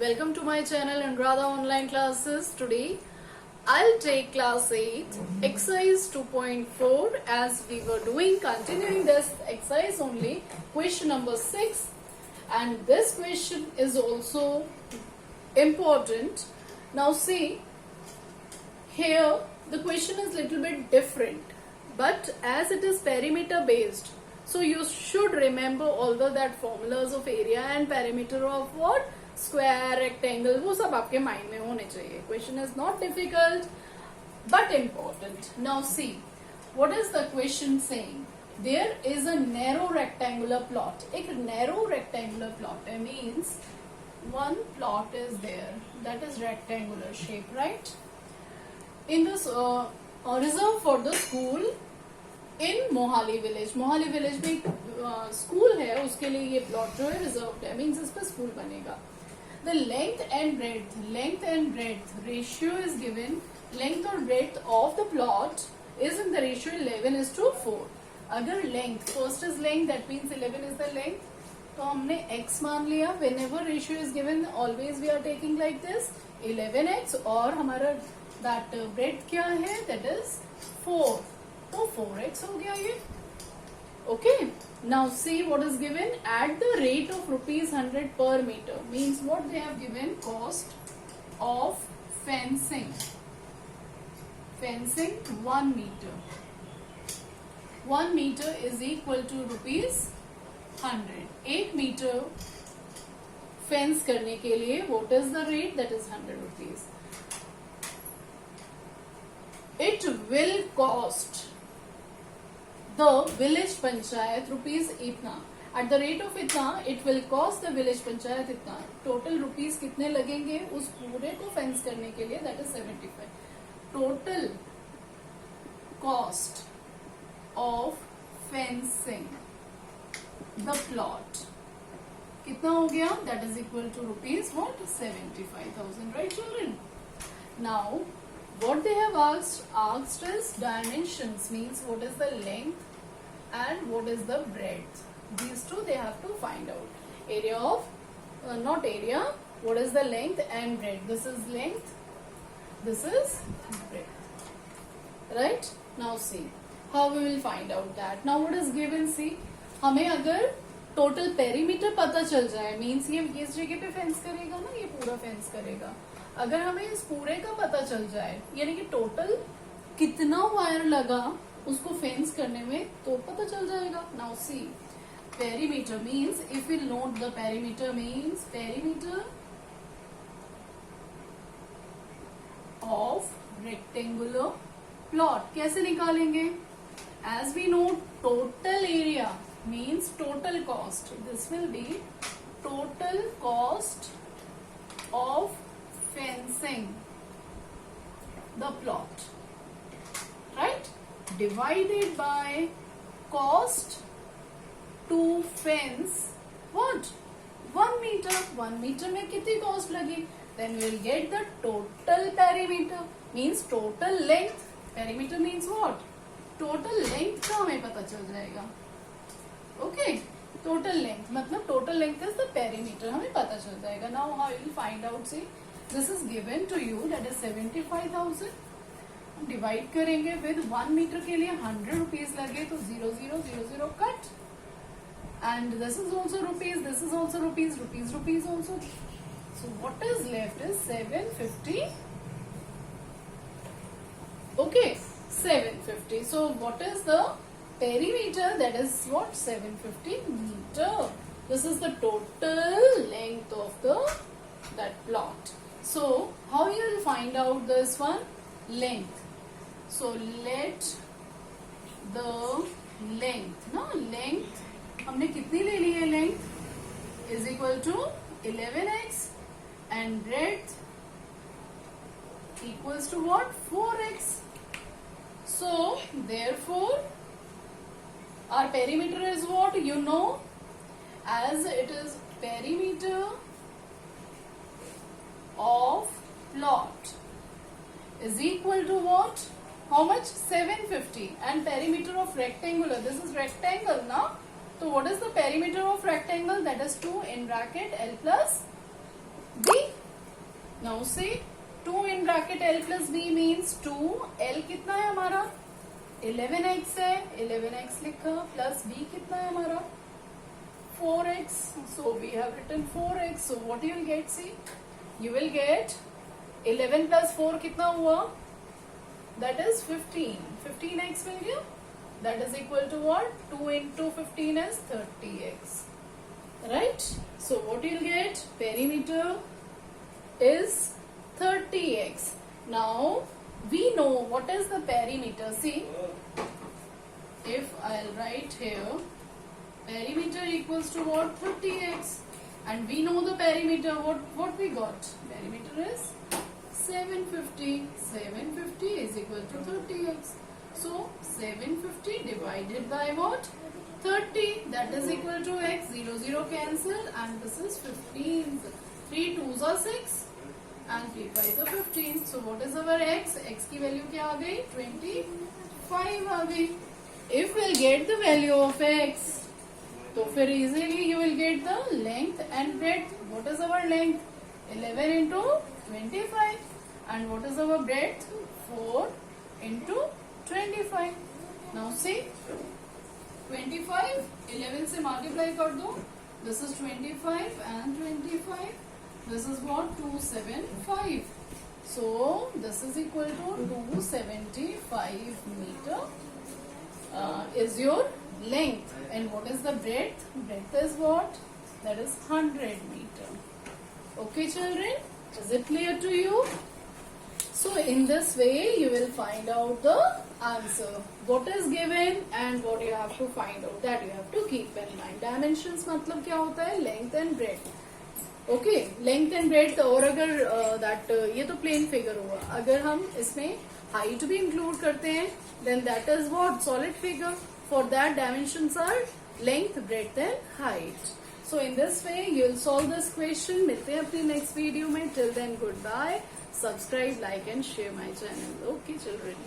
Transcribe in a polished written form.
Welcome to my channel Anuradha Online Classes. Today I'll take class 8 exercise 2.4 as we were doing, continuing this exercise only, question number 6, and this question is also important. Now see, here the question is little bit different, but as it is perimeter based, so you should remember all that formulas of area and perimeter of what? Square, rectangle, वो सब आपके mind में होने चाहिए. Question is not difficult but important. Now see, what is the question saying? There is a narrow rectangular plot. एक narrow rectangular plot means one plot is there that is rectangular shape, right? In this reserved for the school in Mohali village. Mohali village में school है, उसके लिए ये plot जो है reserved है, means इस पर स्कूल बनेगा. The length and breadth ratio is given. Length or breadth of the plot is in the ratio 11:4. अगर length, first is length, that means 11 is the length. तो हमने x मान लिया. Whenever ratio is given, always we are taking like this 11x और हमारा that breadth क्या है? That is 4. तो 4x हो गया ये. Okay. Now see what is given at the rate of rupees 100 per meter. Means what they have given? Cost of fencing. Fencing 1 meter. 1 meter is equal to rupees 100. 8 meter fence करने के लिए what is the rate? That is 100 rupees. It will cost the village panchayat rupees इतना. At the rate of इतना, it will cost the village panchayat इतना. Total rupees कितने लगेंगे उस पूरे को फेंस करने के लिए? That is 75. Total cost of fencing the plot कितना हो गया? That is equal to rupees what? 75,000, right children? Now what they have asked is dimensions, means what is the length and what is the breadth. These two they have to find out. Area of, not area, what is the length and breadth. This is length, this is breadth. Right? Now see, how we will find out that. Now what is given, see, हमें अगर total perimeter पता चल जाए, means ये इस जगह पे fence करेगा ना, ये पूरा फेंस करेगा. अगर हमें इस पूरे का पता चल जाए, यानी कि टोटल कितना वायर लगा उसको फेंस करने में, तो पता चल जाएगा. Now see, perimeter means, if we note the perimeter means perimeter of rectangular plot. कैसे निकालेंगे? As we know total area means total cost. This will be total cost of fencing the plot, right? Divided by cost to fence what? 1 meter. 1 meter में कितनी cost लगी? Then we will get the total perimeter, means total length. Perimeter means what? Total length का हमें पता चल जाएगा. Okay? Total length मतलब total length is the perimeter, हमें पता चल जाएगा. Now how you will find out? See, this is given to you, that is 75,000. Divide करेंगे विद 1 मीटर के लिए 100 रुपीज लगे तो 0000 cut. And this is also rupees, this is also rupees, rupees also. So what is left is 750. Okay, 750. So what is the perimeter? That is what? 750 meter. This is the total length of that plot. So how you will find out this one? Length. So let the length, ना, length हमने कितनी ले ली है? Length is equal to 11x and breadth equals to what? 4x. So therefore our perimeter is what? You know, as it is perimeter of plot is equal to what? How much? 750. And perimeter of rectangular, this is rectangle now. So what is the perimeter of rectangle? That is 2 in bracket L plus B. Now से 2 in bracket L plus B means 2. L कितना है हमारा 11x है, 11x लिखा, plus B कितना है हमारा 4x. So we have written 4x. So what you will get, see, you will get 11 plus 4 कितना हुआ, that is 15. 15x मिल गया, that is equal to what, 2 into 15 is 30x, right? So what you will get, perimeter is 30x. Now we know what is the perimeter. See, if I'll write here, perimeter equals to what, 30x, and we know the perimeter. What we got? Perimeter is 750. 750 is equal to 30x. So 750 divided by what? 30. That is equal to x. 0 0 cancel, and this is 15. 3 2s are 6. And 3 5s are 15. So what is our x? X की value क्या आ गई? 25 आ गई. If we'll get the value of x, तो फिर easily you will get the length and breadth. What is our length? 11 into 25. And what is our breadth? 4 into 25. Now see, 25, 11 से multiply कर दो. This is 25 and 25. This is what, 275. So this is equal to 275 meter is your length. And what is the breadth? Breadth is what? That is 100 meter. Okay children, is it clear to you? So in this way you will find out the answer. What is given and what you have to find out, that you have to keep in mind. Dimensions मतलब क्या होता है? Length and breadth. Okay, length and breadth. और अगर that ये तो plane figure हुआ, अगर हम इसमें हाइट भी इंक्लूड करते हैं then that is what, solid figure. For that dimensions are length, breadth and height. So in this way you will solve this question. मिलते हैं अपनी नेक्स्ट वीडियो में. Till then goodbye. Subscribe, like and share my channel. Okay children.